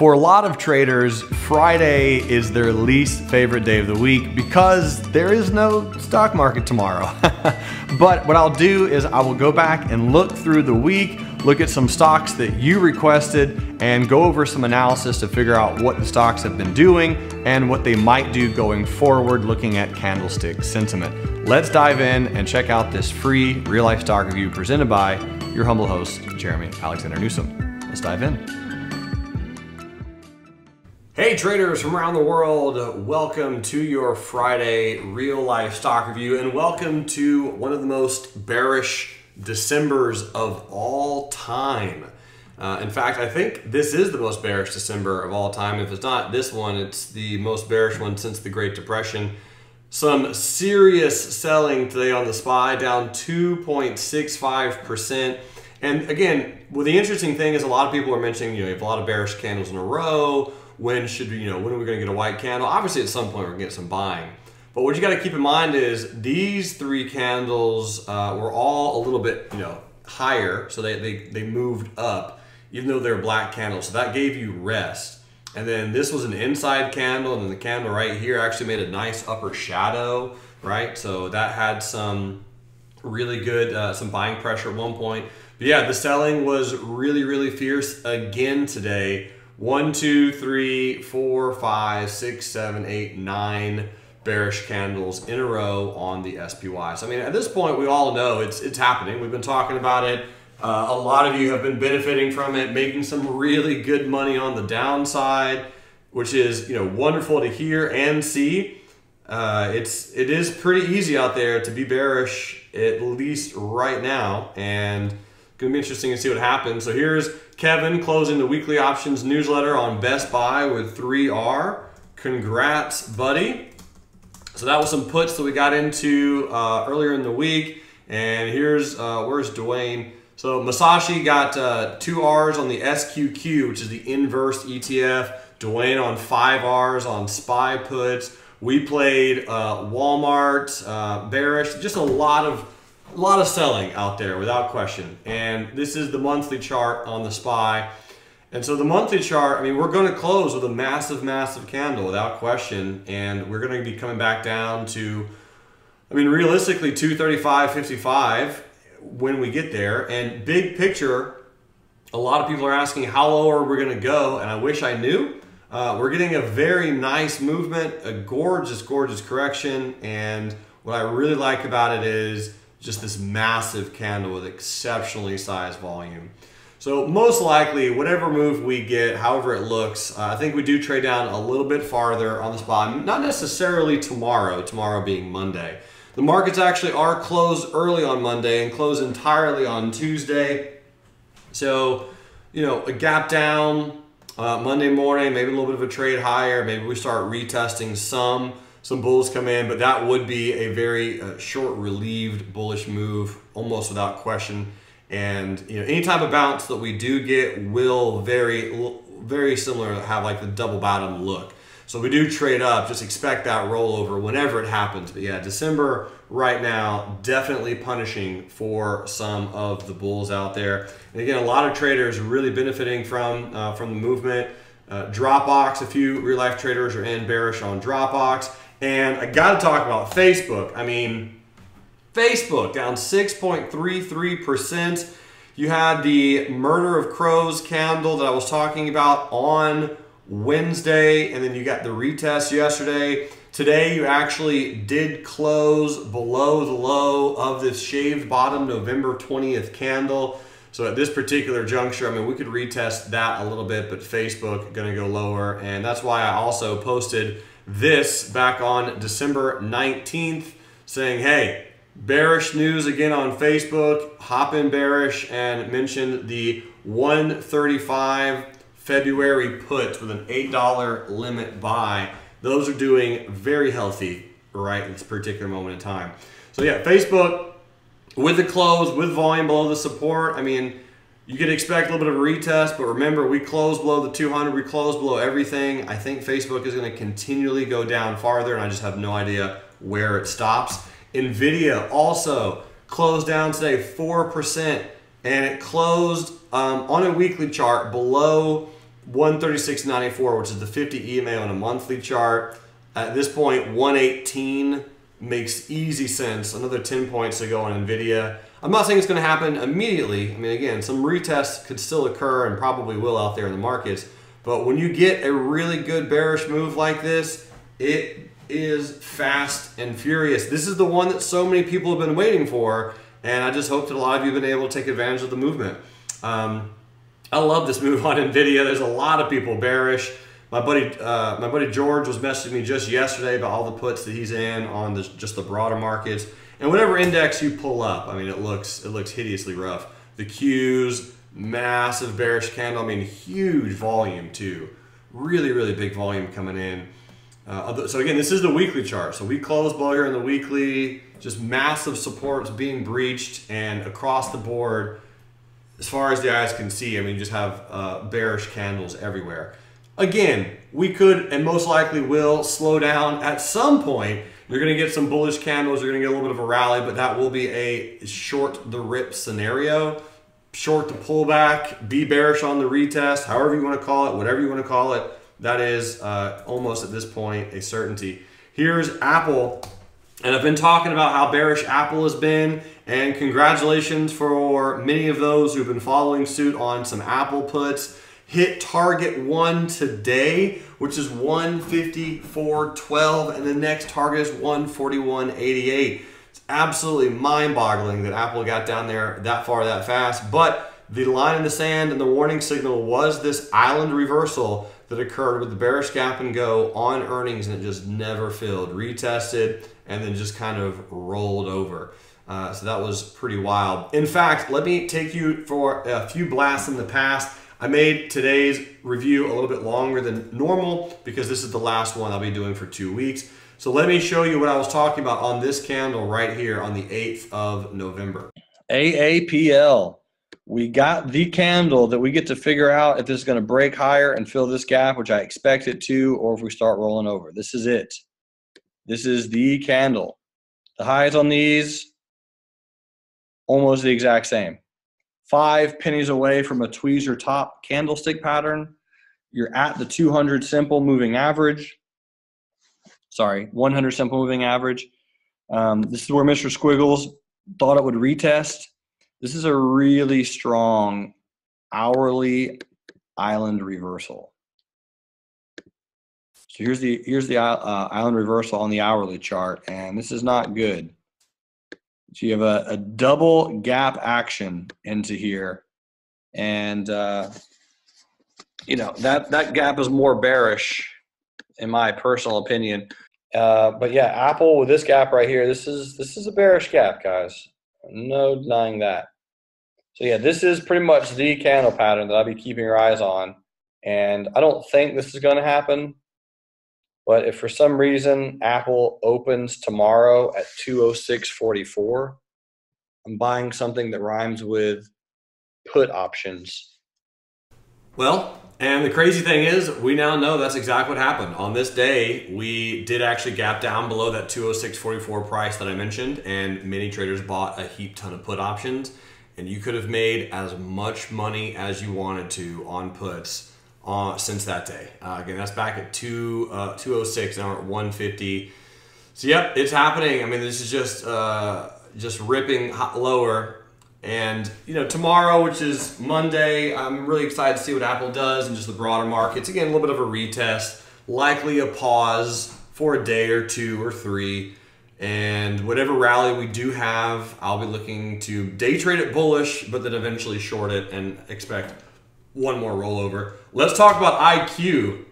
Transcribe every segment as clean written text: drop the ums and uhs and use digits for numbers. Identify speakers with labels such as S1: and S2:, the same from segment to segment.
S1: For a lot of traders, Friday is their least favorite day of the week because there is no stock market tomorrow. But what I'll do is I will go back and look through the week, look at some stocks that you requested, and go over some analysis to figure out what the stocks have been doing and what they might do going forward, looking at candlestick sentiment. Let's dive in and check out this free real-life stock review presented by your humble host, Jeremy Alexander Newsome. Let's dive in. Hey traders from around the world, welcome to your Friday real-life stock review, and welcome to one of the most bearish Decembers of all time. In fact, I think this is the most bearish December of all time. If it's not this one, it's the most bearish one since the Great Depression. Some serious selling today on the SPY, down 2.65%. And again, well, the interesting thing is a lot of people are mentioning, you have a lot of bearish candles in a row. When should we, when are we going to get a white candle? Obviously, at some point, we're going to get some buying. But what you got to keep in mind is these three candles were all a little bit, higher. So they moved up, even though they're black candles. So that gave you rest. And then this was an inside candle, and then the candle right here actually made a nice upper shadow, right? So that had some really good, some buying pressure at one point. But yeah, the selling was really, really fierce again today. 1, 2, 3, 4, 5, 6, 7, 8, 9 bearish candles in a row on the SPY. So I mean, at this point, we all know it's happening. We've been talking about it. A lot of you have been benefiting from it, making some really good money on the downside, which is wonderful to hear and see. It is pretty easy out there to be bearish, at least right now, and gonna be interesting to see what happens. So here's Kevin closing the weekly options newsletter on Best Buy with 3R. Congrats, buddy. So that was some puts that we got into earlier in the week. And here's, where's Dwayne? So Masashi got 2 R's on the SQQ, which is the inverse ETF. Dwayne on 5 R's on SPY puts. We played Walmart, bearish, just a lot of selling out there without question. And this is the monthly chart on the SPY. And so the monthly chart, I mean, we're going to close with a massive, massive candle without question. And we're going to be coming back down to, I mean, realistically 235.55 when we get there. And big picture, a lot of people are asking how low are we going to go? And I wish I knew. We're getting a very nice movement, a gorgeous, gorgeous correction. And what I really like about it is just this massive candle with exceptionally sized volume. So most likely, whatever move we get, however it looks, I think we do trade down a little bit farther on the SPY. Not necessarily tomorrow being Monday. The markets actually are closed early on Monday and close entirely on Tuesday. So, a gap down Monday morning, maybe a little bit of a trade higher. Maybe we start retesting some bulls come in, but that would be a very short relieved bullish move, almost without question. And any type of bounce that we do get will very similar have like the double bottom look. So we do trade up, just expect that rollover whenever it happens. But yeah, December right now definitely punishing for some of the bulls out there. And again, a lot of traders really benefiting from the movement. Dropbox, a few real life traders are in bearish on Dropbox. And I got to talk about Facebook. I mean, Facebook down 6.33%. You had the murder of crows candle that I was talking about on Wednesday, and then you got the retest yesterday. Today, you actually did close below the low of this shaved bottom November 20th candle. So at this particular juncture, I mean, we could retest that a little bit, but Facebook going to go lower. And that's why I also posted this back on December 19th saying, hey, bearish news again on Facebook, hop in bearish, and mentioned the 135 February puts with an $8 limit buy. Those are doing very healthy right at this particular moment in time. So yeah, Facebook with the close, with volume below the support, I mean, you could expect a little bit of a retest, but remember, we closed below the 200, we closed below everything. I think Facebook is going to continually go down farther, and I just have no idea where it stops. Nvidia also closed down today 4%, and it closed on a weekly chart below 136.94, which is the 50 EMA on a monthly chart. At this point, 118 makes easy sense. Another 10 points to go on NVIDIA. I'm not saying it's going to happen immediately. I mean, again, some retests could still occur and probably will out there in the markets. But when you get a really good bearish move like this, it is fast and furious. This is the one that so many people have been waiting for, and I just hope that a lot of you have been able to take advantage of the movement. I love this move on NVIDIA. There's a lot of people bearish. My buddy George was messaging me just yesterday about all the puts that he's in on just the broader markets. And whatever index you pull up, I mean, it looks hideously rough. The Qs, massive bearish candle. I mean, huge volume too. Really, really big volume coming in. So again, this is the weekly chart. So we closed below here in the weekly, just massive supports being breached, and across the board, as far as the eyes can see, I mean, you just have bearish candles everywhere. Again, we could and most likely will slow down at some point. You're going to get some bullish candles. You're going to get a little bit of a rally, but that will be a short the rip scenario. Short the pullback, be bearish on the retest, however you want to call it, whatever you want to call it. That is almost at this point a certainty. Here's Apple. And I've been talking about how bearish Apple has been, and congratulations for many of those who've been following suit on some Apple puts. Hit target 1 today, which is 154.12, and the next target is 141.88. It's absolutely mind-boggling that Apple got down there that far that fast, but the line in the sand and the warning signal was this island reversal that occurred with the bearish gap and go on earnings, and it just never filled, retested, and then just kind of rolled over. So that was pretty wild. In fact, let me take you for a few blasts in the past. I made today's review a little bit longer than normal because this is the last one I'll be doing for 2 weeks. So let me show you what I was talking about on this candle right here on the 8th of November. AAPL. We got the candle that we get to figure out if this is going to break higher and fill this gap, which I expect it to, or if we start rolling over. This is it. This is the candle. The highs on these, almost the exact same. 5 pennies away from a tweezer top candlestick pattern. You're at the 200 simple moving average. Sorry, 100 simple moving average. This is where Mr. Squiggles thought it would retest. This is a really strong hourly island reversal. So here's the island reversal on the hourly chart, and this is not good. So you have a double gap action into here, and you know that gap is more bearish, in my personal opinion. But yeah, Apple with this gap right here, this is a bearish gap, guys. No denying that. So yeah, this is pretty much the candle pattern that I'll be keeping your eyes on, and I don't think this is going to happen. But if for some reason Apple opens tomorrow at 206.44, I'm buying something that rhymes with put options. Well, and the crazy thing is, we now know that's exactly what happened. On this day, we did actually gap down below that 206.44 price that I mentioned, and many traders bought a heap ton of put options, and you could have made as much money as you wanted to on puts since that day. Again, that's back at 206, now we're at 150. So yep, it's happening. I mean, this is just ripping lower. And you know, tomorrow, which is Monday, I'm really excited to see what Apple does and just the broader markets. Again, a little bit of a retest, likely a pause for a day or 2 or 3. And whatever rally we do have, I'll be looking to day trade it bullish, but then eventually short it and expect one more rollover. Let's talk about IQ.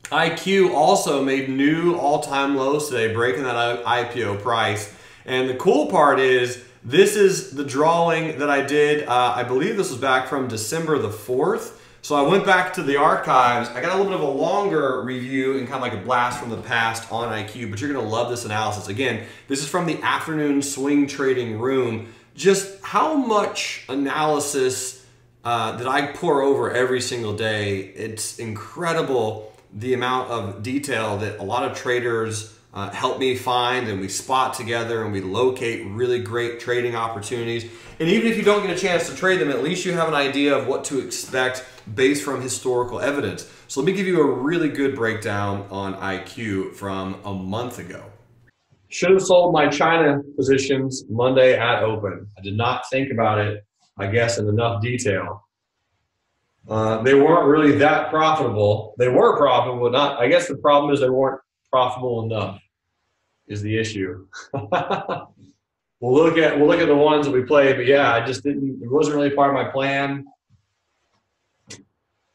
S1: IQ also made new all-time lows today, breaking that IPO price. And the cool part is, this is the drawing that I did. I believe this was back from December the 4th. So I went back to the archives. I got a little bit of a longer review and kind of like a blast from the past on IQ, but you're gonna love this analysis. Again, this is from the afternoon swing trading room. Just how much analysis that I pour over every single day. It's incredible the amount of detail that a lot of traders help me find and we spot together and we locate really great trading opportunities. And even if you don't get a chance to trade them, at least you have an idea of what to expect based from historical evidence. So let me give you a really good breakdown on IQ from a month ago. Should have sold my China positions Monday at open. I did not think about it, I guess, in enough detail. They weren't really that profitable. They were profitable, not. I guess the problem is they weren't profitable enough. Is the issue. We'll look at the ones that we played, but yeah, I just didn't. It wasn't really part of my plan.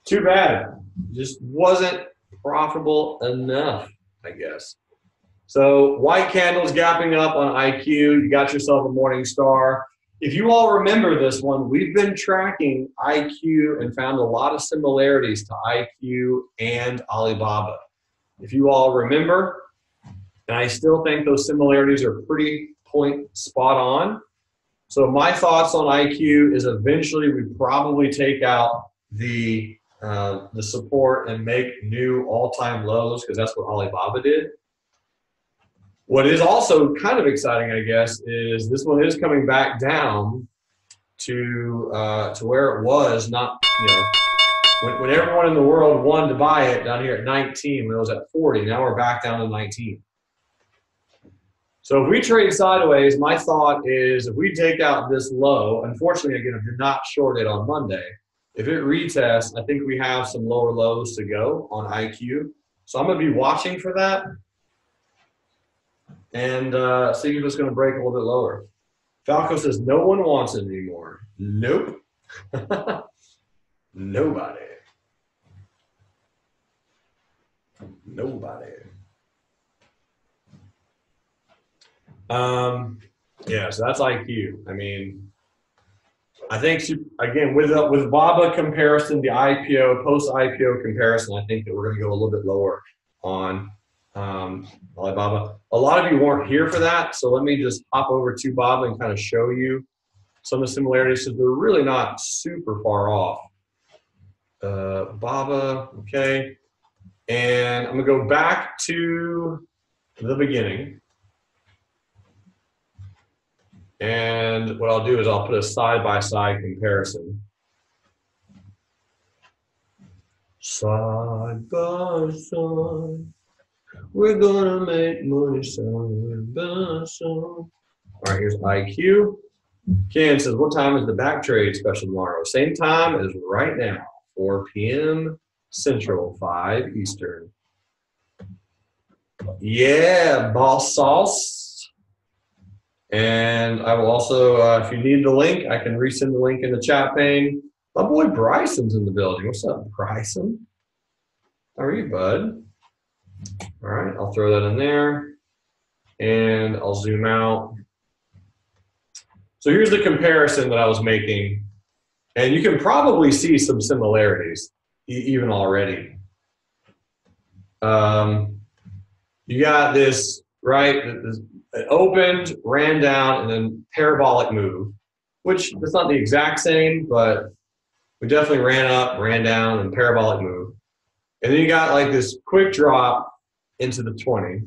S1: Too bad. Just wasn't profitable enough, I guess. So white candles gapping up on IQ. You got yourself a morning star. If you all remember this one, we've been tracking IQ and found a lot of similarities to IQ and Alibaba. If you all remember, and I still think those similarities are pretty spot on. So my thoughts on IQ is eventually we probably take out the support and make new all-time lows, because that's what Alibaba did. What is also kind of exciting, I guess, is this one is coming back down to where it was. Not, when everyone in the world wanted to buy it down here at 19, when it was at 40. Now we're back down to 19. So if we trade sideways, my thought is if we take out this low, unfortunately, again, I did not short it on Monday. If it retests, I think we have some lower lows to go on IQ. So I'm going to be watching for that and see if it's going to break a little bit lower. Falco says no one wants it anymore. Nope. Nobody. Yeah, so that's IQ. I mean, I think, again, with BABA comparison, the IPO, post-IPO comparison, I think that we're going to go a little bit lower on Alibaba. A lot of you weren't here for that, so let me just hop over to BABA and kind of show you some of the similarities, because they're really not super far off. BABA, okay. And I'm going to go back to the beginning. And what I'll do is I'll put a side-by-side comparison. Side by side, we're gonna make money side by side. All right, here's IQ. Ken says, what time is the back trade special tomorrow? Same time as right now, 4 p.m. Central, 5 Eastern. Yeah, boss sauce. And I will also, if you need the link, I can resend the link in the chat pane. My boy Bryson's in the building. What's up, Bryson? How are you, bud? All right, I'll throw that in there. And I'll zoom out. So here's the comparison that I was making. And you can probably see some similarities even already. You got this, right? It opened, ran down, and then parabolic move, which it's not the exact same, but we definitely ran up, ran down, and parabolic move. And then you got like this quick drop into the 20,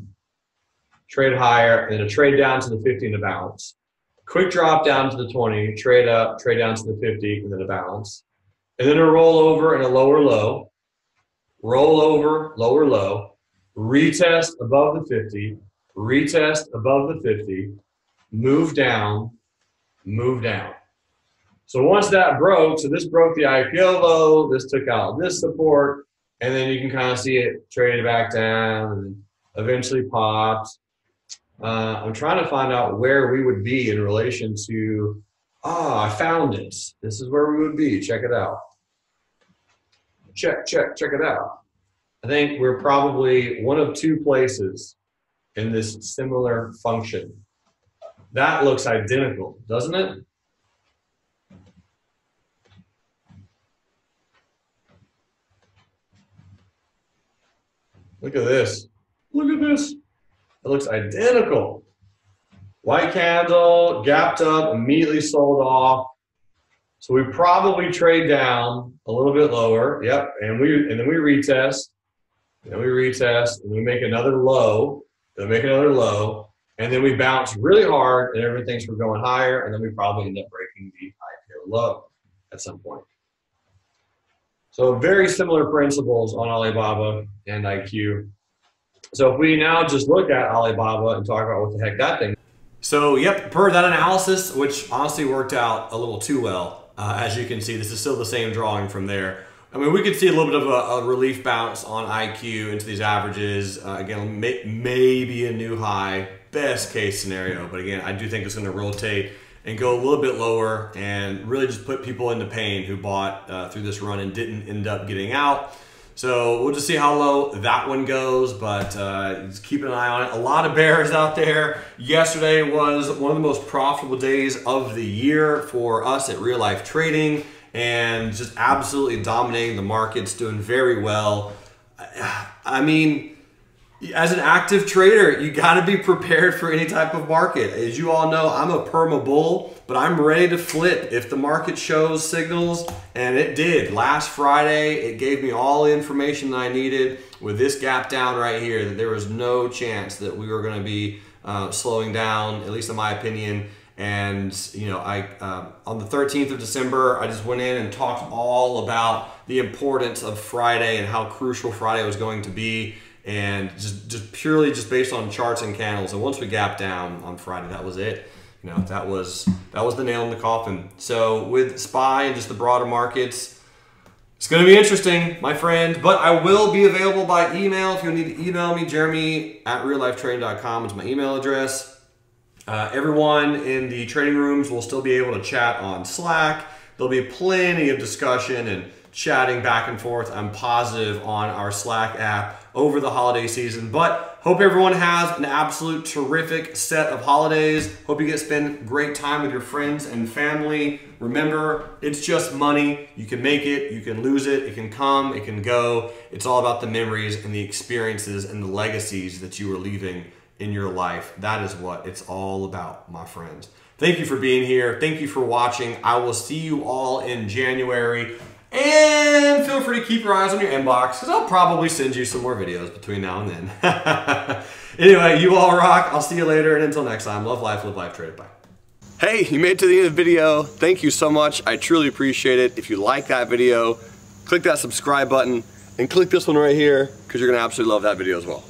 S1: trade higher, and then a trade down to the 50 and a bounce. Quick drop down to the 20, trade up, trade down to the 50, and then a bounce. And then a rollover and a lower low, rollover, lower low, retest above the 50, retest above the 50, move down, move down. So once that broke, so this broke the IPO low, this took out this support, and then you can kind of see it trade back down and eventually popped. I'm trying to find out where we would be in relation to, I found it. This is where we would be. Check it out. Check it out. I think we're probably one of two places in this similar function. That looks identical, doesn't it? Look at this. Look at this. It looks identical. White candle, gapped up, immediately sold off. So we probably trade down a little bit lower. Yep. And then we retest. And then we retest. And we make another low. they'll make another low, and then we bounce really hard and everyone thinks we're going higher, and then we probably end up breaking the IPO low at some point. So very similar principles on Alibaba and IQ. So if we now just look at Alibaba and talk about what the heck that thing. So yep, per that analysis, which honestly worked out a little too well. As you can see, this is still the same drawing from there. I mean, we could see a little bit of a relief bounce on IQ into these averages. Again, maybe a new high, best case scenario. But again, I do think it's going to rotate and go a little bit lower and really just put people into pain who bought through this run and didn't end up getting out. So we'll just see how low that one goes, but just keep an eye on it. A lot of bears out there. Yesterday was one of the most profitable days of the year for us at Real Life Trading, and just absolutely dominating the markets, doing very well. I mean, as an active trader, you got to be prepared for any type of market. As you all know, I'm a perma bull, but I'm ready to flip if the market shows signals, and it did. Last Friday, it gave me all the information that I needed with this gap down right here, that there was no chance that we were going to be slowing down, at least in my opinion. And you know, on the 13th of December, I just went in and talked all about the importance of Friday and how crucial Friday was going to be. And just purely just based on charts and candles. And once we gapped down on Friday, that was it. You know, that was the nail in the coffin. So with SPY and just the broader markets, it's going to be interesting, my friend. But I will be available by email. If you need to email me, Jerremy@reallifetrading.com is my email address. Everyone in the trading rooms will still be able to chat on Slack. There'll be plenty of discussion and chatting back and forth, I'm positive, on our Slack app over the holiday season. But hope everyone has an absolute terrific set of holidays. Hope you get to spend great time with your friends and family. Remember, it's just money. You can make it, you can lose it, it can come, it can go. It's all about the memories and the experiences and the legacies that you are leaving in your life. That is what it's all about, my friends. Thank you for being here. Thank you for watching. I will see you all in January. And feel free to keep your eyes on your inbox, because I'll probably send you some more videos between now and then. Anyway, you all rock. I'll see you later, and until next time, love life, live life, trade it. Bye. Hey, you made it to the end of the video. Thank you so much. I truly appreciate it. If you like that video, click that subscribe button and click this one right here, because you're going to absolutely love that video as well.